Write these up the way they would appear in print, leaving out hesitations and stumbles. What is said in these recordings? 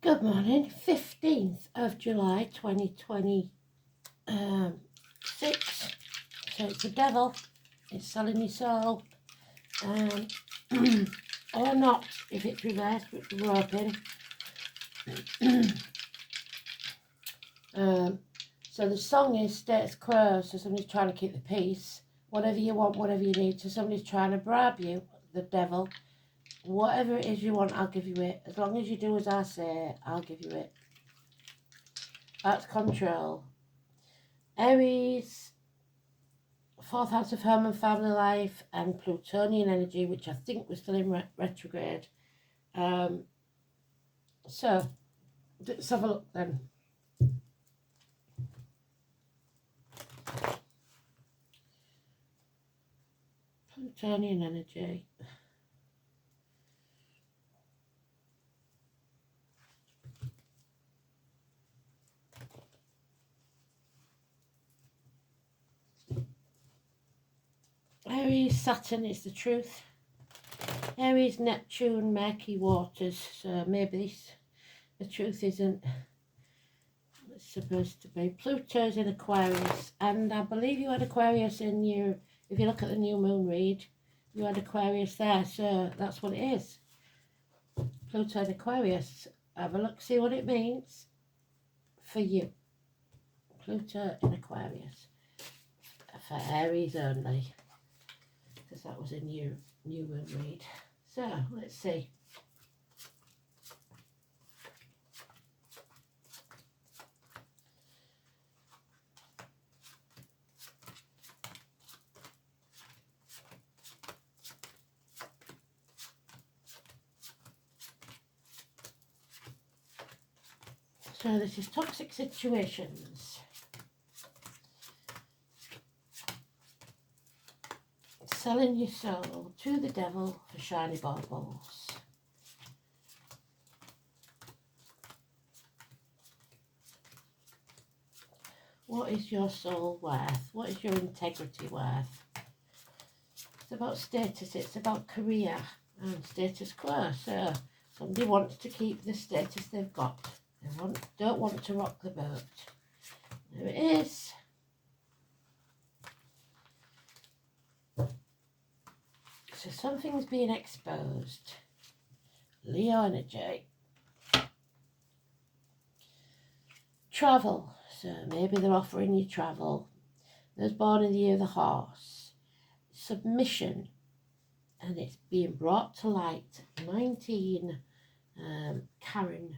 Good morning, 15th of July 2026. So it's the devil, it's selling your soul, or not if it's reversed, which we're hoping. So the song is status quo, so somebody's trying to keep the peace. Whatever you want, whatever you need, so somebody's trying to bribe you, the devil. Whatever it is you want, I'll give you it. As long as you do as I say, I'll give you it. That's control. Aries, fourth house of home and family life, and Plutonian energy, which I think was still in retrograde. So let's have a look then. Plutonian energy. Aries, Saturn is the truth. Aries, Neptune, murky waters. So maybe the truth isn't what it's supposed to be. Pluto's in Aquarius, and I believe you had Aquarius in your, if you look at the new moon read, you had Aquarius there, so that's what it is. Pluto in Aquarius. Have a look, see what it means for you. Pluto in Aquarius. For Aries only, because that was a new moon read. So let's see. So this is toxic situations. Selling your soul to the devil for shiny baubles. What is your soul worth? What is your integrity worth? It's about status, it's about career and status quo. So somebody wants to keep the status they've got. They don't want to rock the boat. There it is. So something's being exposed. Leo energy. Travel. So maybe they're offering you travel. Those born in the year of the horse. Submission. And it's being brought to light. 19. Karen.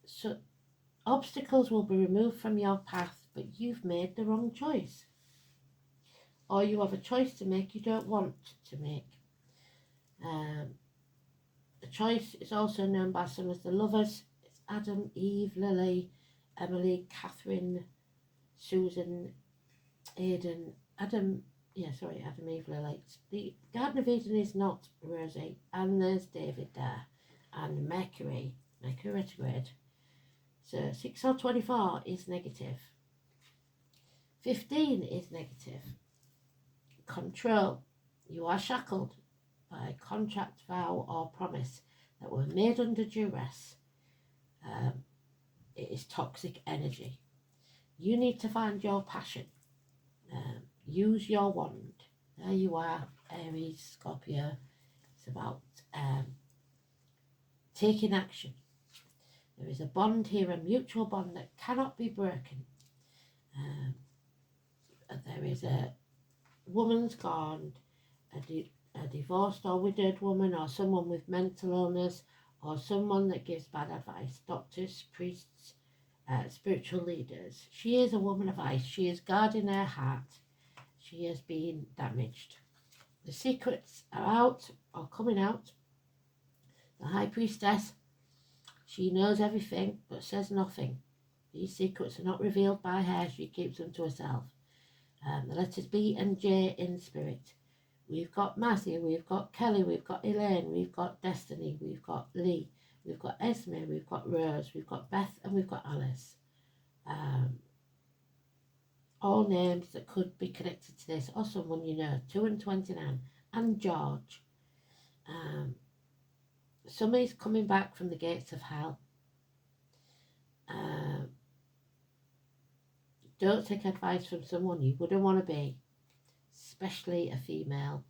So obstacles will be removed from your path, but you've made the wrong choice. Or you have a choice to make you don't want to make. The choice is also known by some as the lovers. It's Adam, Eve, Lily, Emily, Catherine, Susan, Aidan, Adam, Eve, Lily. The Garden of Eden is not Rosie, and there's David there, and Mercury retrograde. So 6 or 24 is negative. 15 is negative. Control. You are shackled by contract, vow, or promise that were made under duress. It is toxic energy. You need to find your passion. Use your wand. There you are, Aries, Scorpio. It's about taking action. There is a bond here, a mutual bond that cannot be broken. There is a woman's gone, a divorced or widowed woman, or someone with mental illness, or someone that gives bad advice, doctors, priests, spiritual leaders. She is a woman of ice. She is guarding her heart. She has been damaged. The secrets are out or coming out. The high priestess, she knows everything but says nothing. These secrets are not revealed by her. She keeps them to herself. The letters B and J in spirit. We've got Matthew, we've got Kelly, we've got Elaine, we've got Destiny, we've got Lee, we've got Esme, we've got Rose, we've got Beth, and we've got Alice. All names that could be connected to this, or someone you know. 2 and 29, and George. somebody's coming back from the gates of hell. Don't take advice from someone you wouldn't want to be, especially a female.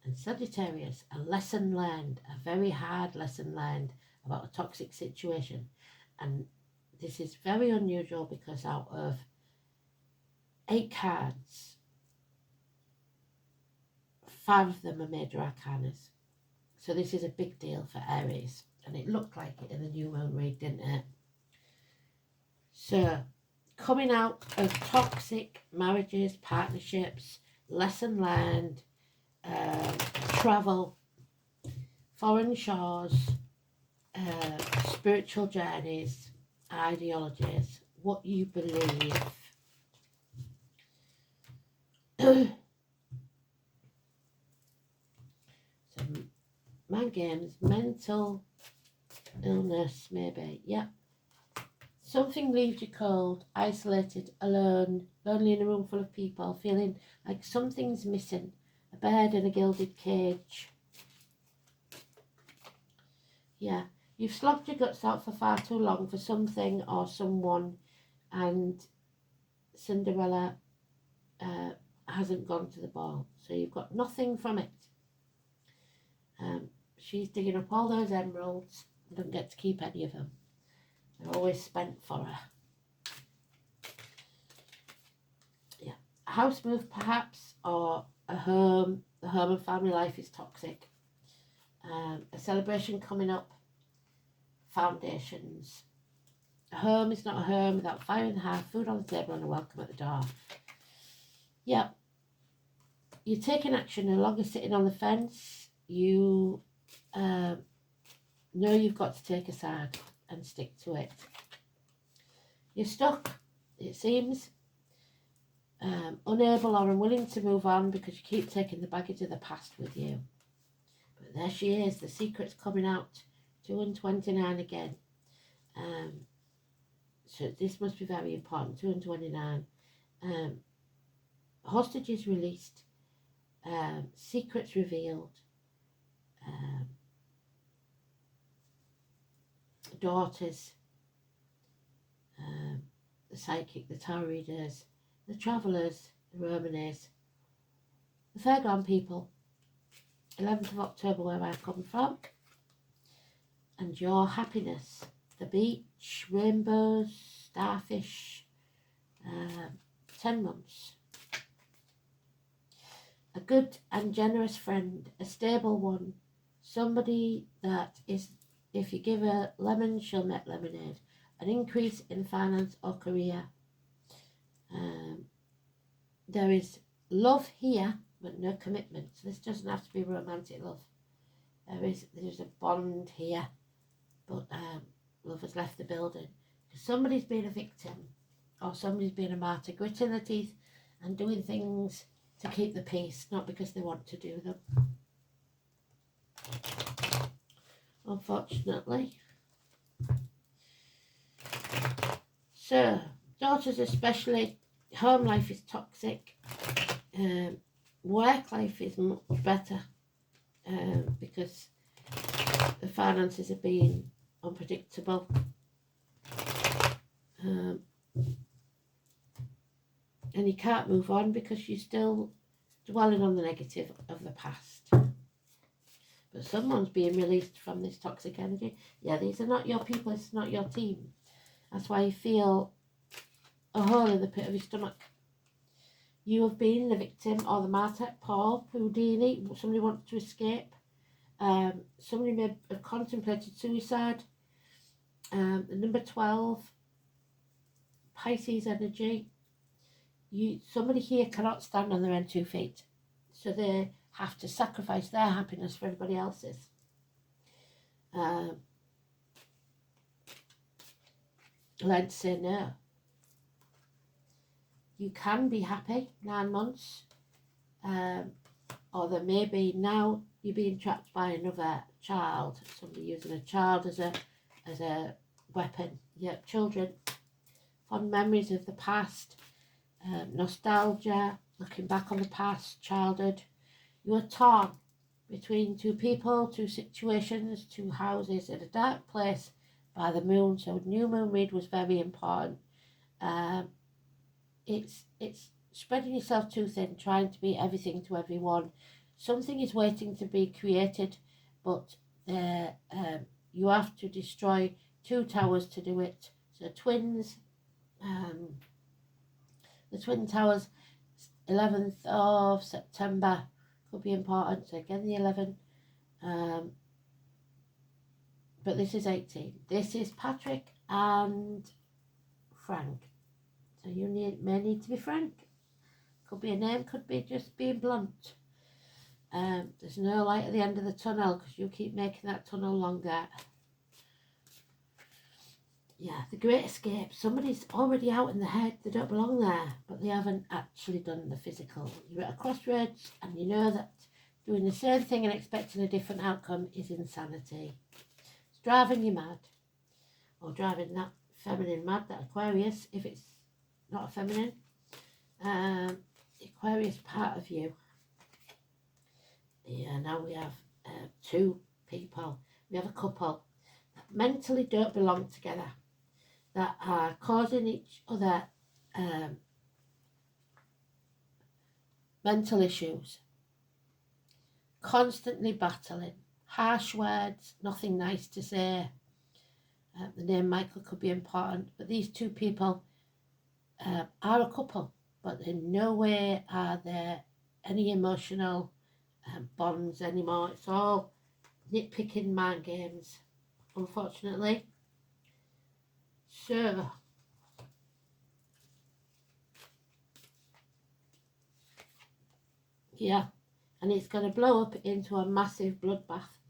And Sagittarius, a lesson learned, a very hard lesson learned about a toxic situation. And this is very unusual because out of 8 cards, 5 of them are major arcanas. So this is a big deal for Aries. And it looked like it in the new moon read, didn't it? So, coming out of toxic marriages, partnerships, lesson learned, travel, foreign shores, spiritual journeys, ideologies, what you believe. Some mind games, mental illness, maybe. Yep. Something leaves you cold, isolated, alone, lonely in a room full of people, feeling like something's missing. A bird in a gilded cage. Yeah, you've slogged your guts out for far too long for something or someone, and Cinderella hasn't gone to the ball. So you've got nothing from it. She's digging up all those emeralds and doesn't get to keep any of them. They're always spent for her. Yeah. A house move perhaps, or a home. The home and family life is toxic. A celebration coming up. Foundations. A home is not a home without fire in the hearth, food on the table and a welcome at the door. Yeah. You're taking action, no longer sitting on the fence. You know you've got to take a side and stick to it. You're stuck, it seems, unable or unwilling to move on because you keep taking the baggage of the past with you. But there she is, the secret's coming out, 2 and 29 again. So this must be very important, 2 and 29. Hostages released, secrets revealed, daughters, the psychic, the tarot readers, the travellers, the Romanes, the fairground people, 11th of October where I come from, and your happiness, the beach, rainbows, starfish, 10 months. A good and generous friend, a stable one, somebody that is, if you give her lemon, she'll make lemonade. An increase in finance or career. There is love here, but no commitment. So this doesn't have to be romantic love. There's a bond here, but love has left the building. Somebody's been a victim, or somebody's been a martyr, gritting their teeth and doing things to keep the peace, not because they want to do them. Unfortunately. So, daughters especially, home life is toxic. Work life is much better because the finances are being unpredictable. And you can't move on because you're still dwelling on the negative of the past. But someone's being released from this toxic energy. Yeah, these are not your people, it's not your team. That's why you feel a hole in the pit of your stomach. You have been the victim or the martyr. Paul, Houdini, somebody wanted to escape. Somebody may have contemplated suicide. The number 12, Pisces energy. Somebody here cannot stand on their own 2 feet. So they have to sacrifice their happiness for everybody else's. Learn to say no. You can be happy 9 months, or there may be now you're being trapped by another child, somebody using a child as a weapon. Yep, children, fond memories of the past, nostalgia, looking back on the past, childhood. You are torn between two people, two situations, two houses in a dark place by the moon. So new moon read was very important. It's spreading yourself too thin, trying to be everything to everyone. Something is waiting to be created, but you have to destroy 2 towers to do it. So twins, the Twin Towers, 11th of September could be important. So again, the 11th. But this is 18. This is Patrick and Frank. So you may need to be Frank. Could be a name, could be just being blunt. There's no light at the end of the tunnel because you keep making that tunnel longer. Yeah, the Great Escape. Somebody's already out in the head. They don't belong there, but they haven't actually done the physical. You're at a crossroads and you know that doing the same thing and expecting a different outcome is insanity. It's driving you mad. Or driving that feminine mad, that Aquarius, if it's not a feminine. Aquarius part of you. Yeah, now we have 2 people. We have a couple that mentally don't belong together, that are causing each other mental issues, constantly battling, harsh words, nothing nice to say. The name Michael could be important, but these 2 people are a couple, but in no way are there any emotional bonds anymore. It's all nitpicking mind games, unfortunately. So, yeah, and it's going to blow up into a massive bloodbath,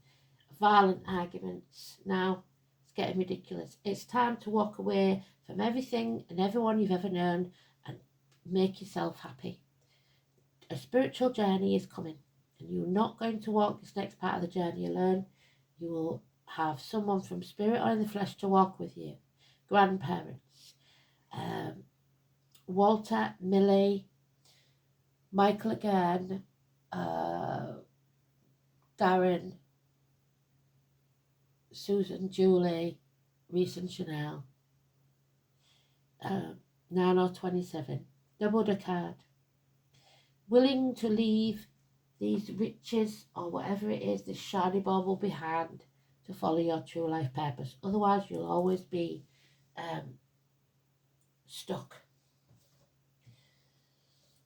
violent arguments. Now, it's getting ridiculous. It's time to walk away from everything and everyone you've ever known and make yourself happy. A spiritual journey is coming, and you're not going to walk this next part of the journey alone. You will have someone from spirit or in the flesh to walk with you. Grandparents, Walter, Millie, Michael again, Darren, Susan, Julie, Reese and Chanel, 9 or 27, double the card. Willing to leave these riches or whatever it is, this shiny bauble behind to follow your true life purpose. Otherwise, you'll always be stuck.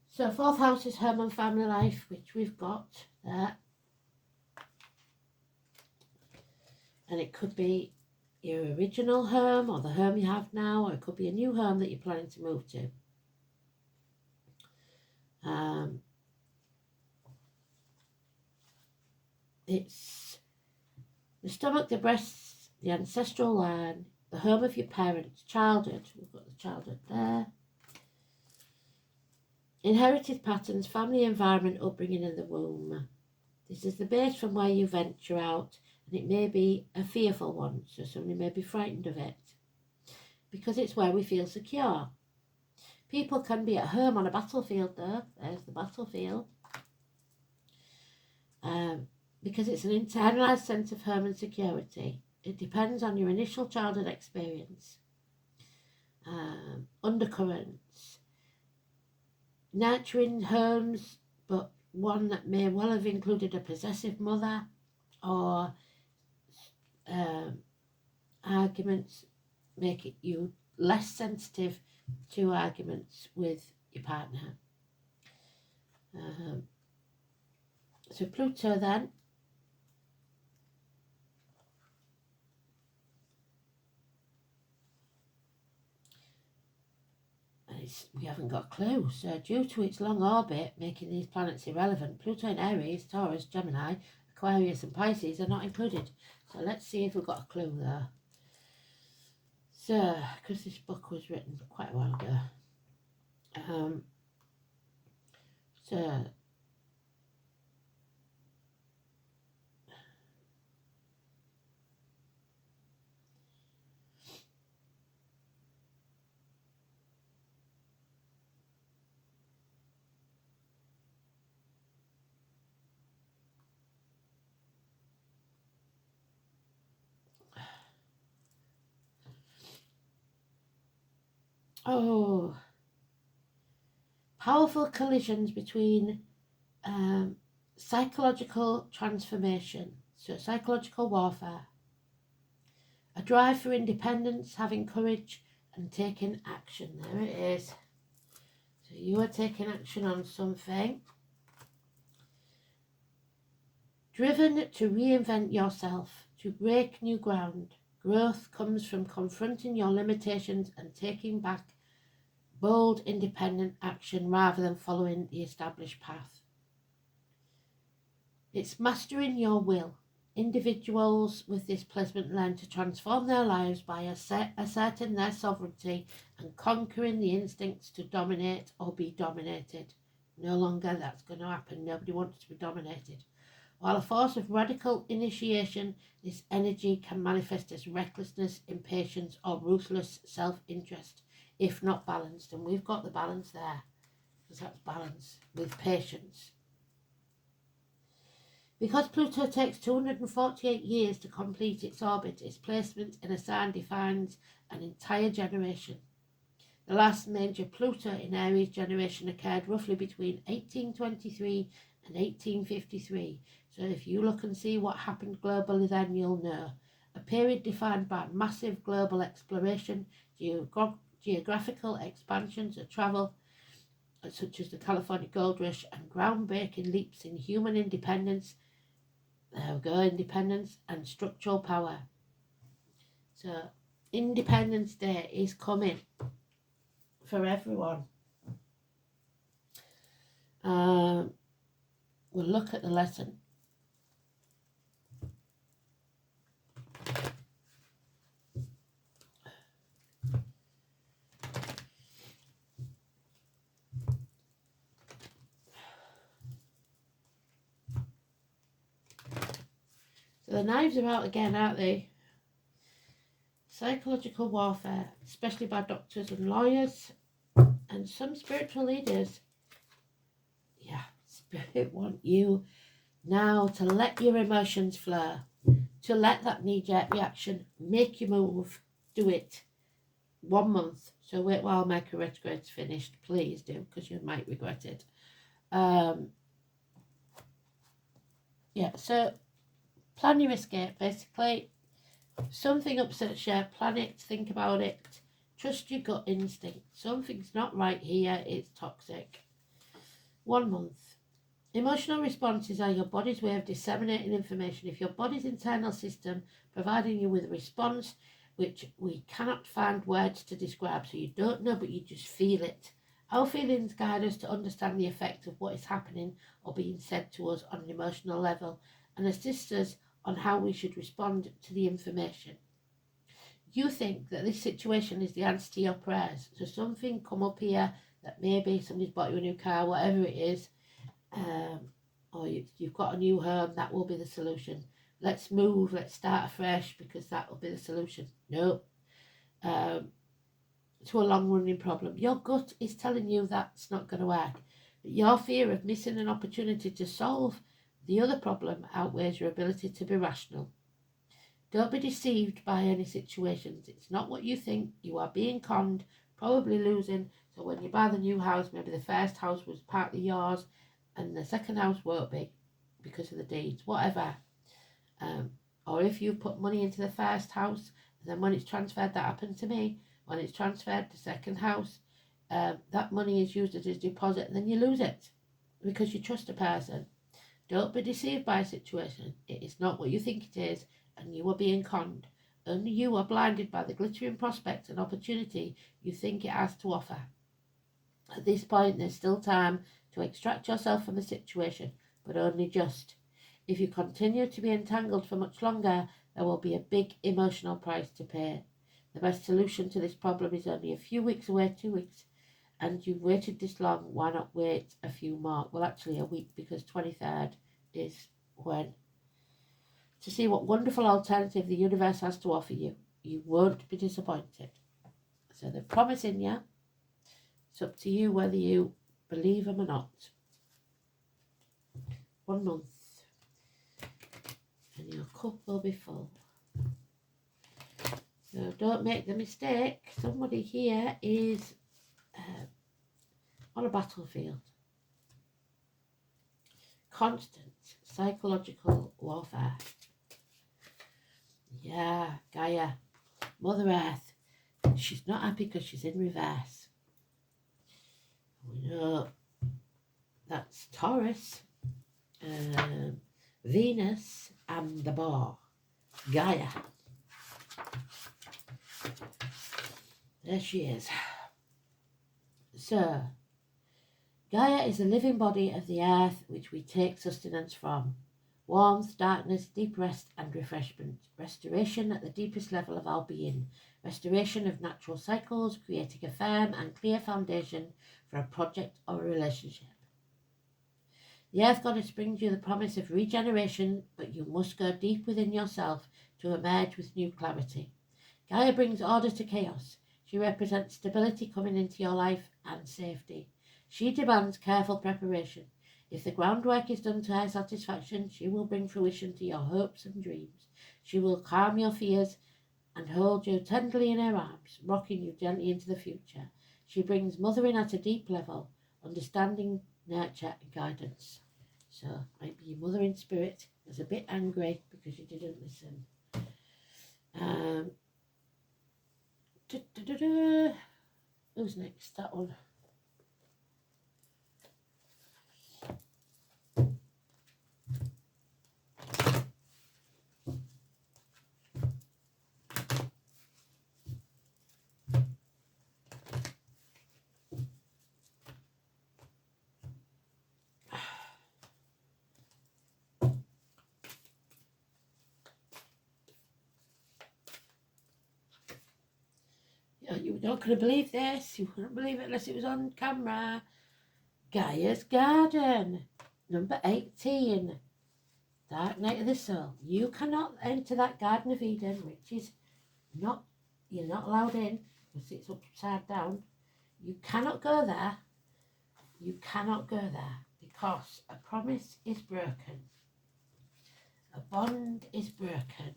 So 4th house is home and family life, which we've got there. And it could be your original home or the home you have now, or it could be a new home that you're planning to move to. It's the stomach, the breasts, the ancestral line, the home of your parents, childhood. We've got the childhood there. Inherited patterns, family environment, upbringing in the womb. This is the base from where you venture out, and it may be a fearful one, so somebody may be frightened of it, because it's where we feel secure. People can be at home on a battlefield though. There's the battlefield. Because it's an internalised sense of home and security. It depends on your initial childhood experience. Undercurrents. Nurturing homes, but one that may well have included a possessive mother, or arguments make it you less sensitive to arguments with your partner. So Pluto then, we haven't got a clue. So due to its long orbit making these planets irrelevant, Pluto in Aries, Taurus, Gemini, Aquarius and Pisces are not included. So let's see if we've got a clue there. So, because this book was written quite a while ago. So Oh, powerful collisions between psychological transformation, so psychological warfare, a drive for independence, having courage and taking action. There it is. So you are taking action on something. Driven to reinvent yourself, to break new ground. Growth comes from confronting your limitations and taking back bold, independent action rather than following the established path. It's mastering your will. Individuals with this placement learn to transform their lives by asserting their sovereignty and conquering the instincts to dominate or be dominated. No longer that's going to happen. Nobody wants to be dominated. While a force of radical initiation, this energy can manifest as recklessness, impatience, or ruthless self-interest, if not balanced. And we've got the balance there, because that's balance with patience. Because Pluto takes 248 years to complete its orbit, its placement in a sign defines an entire generation. The last major Pluto in Aries generation occurred roughly between 1823 and 1853. So if you look and see what happened globally, then you'll know. A period defined by massive global exploration, geographical expansions of travel, such as the California Gold Rush, and groundbreaking leaps in human independence. There we go, independence and structural power. So Independence Day is coming for everyone. We'll look at the lesson. So the knives are out again, aren't they? Psychological warfare, especially by doctors and lawyers and some spiritual leaders. Yeah, Spirit want you now to let your emotions flow, to let that knee-jerk reaction make you move. Do it. 1 month. So wait while Mercury retrograde's finished. Please do, because you might regret it. Yeah, so plan your escape, basically. Something upsets you, plan it, think about it. Trust your gut instinct. Something's not right here, it's toxic. 1 month. Emotional responses are your body's way of disseminating information. If your body's internal system providing you with a response which we cannot find words to describe, so you don't know but you just feel it. Our feelings guide us to understand the effect of what is happening or being said to us on an emotional level and assist us on how we should respond to the information. You think that this situation is the answer to your prayers. So something come up here that maybe somebody's bought you a new car, whatever it is, or you've got a new home, that will be the solution. Let's move, let's start afresh because that will be the solution. No. To a long-running problem. Your gut is telling you that's not going to work. But your fear of missing an opportunity to solve the other problem outweighs your ability to be rational. Don't be deceived by any situations. It's not what you think. You are being conned, probably losing. So when you buy the new house, maybe the first house was partly yours and the second house won't be because of the deeds, whatever. Or if you put money into the first house, and then when it's transferred, that happened to me, when it's transferred to second house, that money is used as a deposit and then you lose it because you trust a person. Don't be deceived by a situation. It is not what you think it is and you are being conned. Only you are blinded by the glittering prospect and opportunity you think it has to offer. At this point, there's still time to extract yourself from the situation, but only just. If you continue to be entangled for much longer, there will be a big emotional price to pay. The best solution to this problem is only a few weeks away, 2 weeks, and you've waited this long, why not wait a few more? Well, actually a week, because 23rd is when. To see what wonderful alternative the universe has to offer you. You won't be disappointed. So they're promising you. It's up to you whether you believe them or not. 1 month. And your cup will be full. So don't make the mistake. Somebody here is on a battlefield. Constant psychological warfare. Yeah, Gaia, Mother Earth. She's not happy because she's in reverse. We know that's Taurus, Venus, and the boar. Gaia. There she is. So, Gaia is the living body of the earth which we take sustenance from. Warmth, darkness, deep rest and refreshment. Restoration at the deepest level of our being. Restoration of natural cycles, creating a firm and clear foundation for a project or a relationship. The Earth Goddess brings you the promise of regeneration, but you must go deep within yourself to emerge with new clarity. Gaia brings order to chaos. She represents stability coming into your life and safety. She demands careful preparation. If the groundwork is done to her satisfaction, she will bring fruition to your hopes and dreams. She will calm your fears and hold you tenderly in her arms, rocking you gently into the future. She brings mothering at a deep level, understanding, nurture and guidance. So maybe your mothering spirit is a bit angry because you didn't listen. Who's next? That one. You're not going to believe this. You wouldn't believe it unless it was on camera. Gaia's Garden, number 18. Dark Night of the Soul. You cannot enter that Garden of Eden, which is not, you're not allowed in because it's upside down. You cannot go there. You cannot go there because a promise is broken. A bond is broken.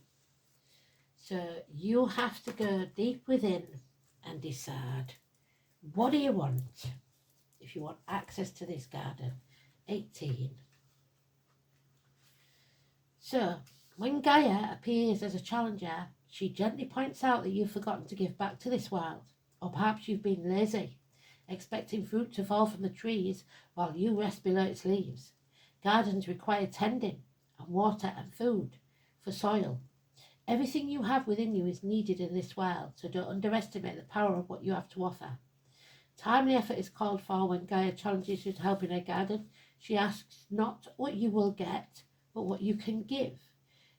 So you have to go deep within and decide, what do you want if you want access to this garden? 18. So when Gaia appears as a challenger, she gently points out that you've forgotten to give back to this world, or perhaps you've been lazy, expecting fruit to fall from the trees while you rest below its leaves. Gardens require tending and water and food for soil. Everything you have within you is needed in this world, so don't underestimate the power of what you have to offer. Timely effort is called for when Gaia challenges you to help in her garden. She asks not what you will get, but what you can give.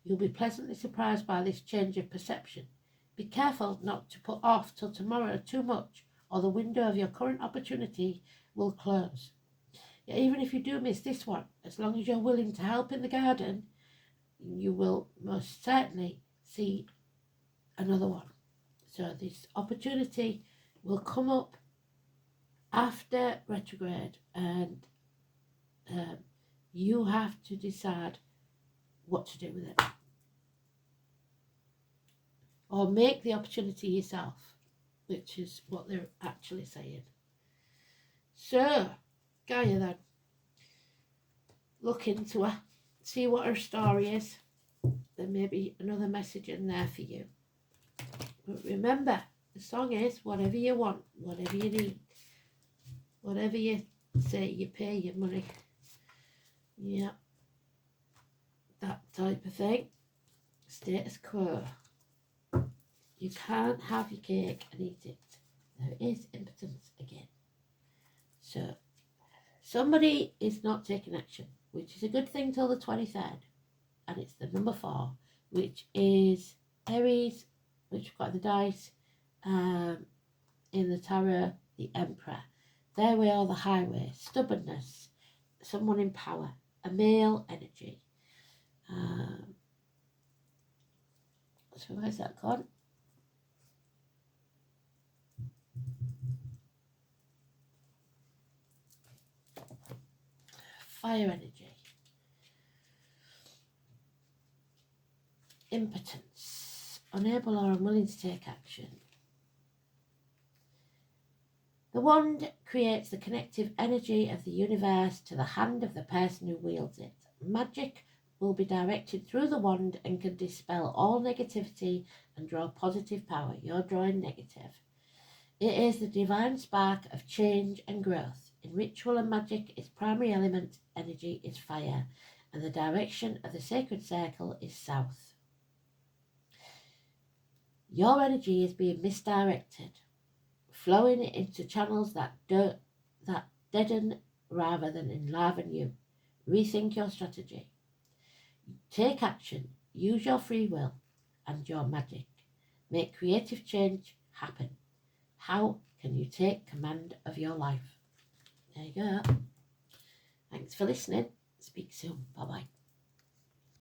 You'll be pleasantly surprised by this change of perception. Be careful not to put off till tomorrow too much, or the window of your current opportunity will close. Yet even if you do miss this one, as long as you're willing to help in the garden, you will most certainly see another one. So this opportunity will come up after retrograde, and you have to decide what to do with it, or make the opportunity yourself, which is what they're actually saying. So Gaia, then, look into her, see what her story is. There may be another message in there for you. But remember, the song is whatever you want, whatever you need, whatever you say, you pay your money. Yeah, that type of thing. Status quo. You can't have your cake and eat it. There is impotence again. So somebody is not taking action, which is a good thing till the 23rd. And it's the number 4, which is Aries, which we've got the dice, in the tarot, the Emperor. There we are, the highway, stubbornness, someone in power, a male energy. So where's that gone? Fire energy. Impotence. unable or unwilling to take action. The wand creates the connective energy of the universe to the hand of the person who wields it. Magic will be directed through the wand and can dispel all negativity and draw positive power. You're drawing negative. It is the divine spark of change and growth. In ritual and magic, its primary element energy is fire, and the direction of the sacred circle is south. Your energy is being misdirected, flowing into channels that deaden rather than enliven you. Rethink your strategy. Take action. Use your free will and your magic. Make creative change happen. How can you take command of your life? There you go. Thanks for listening. Speak soon. Bye-bye.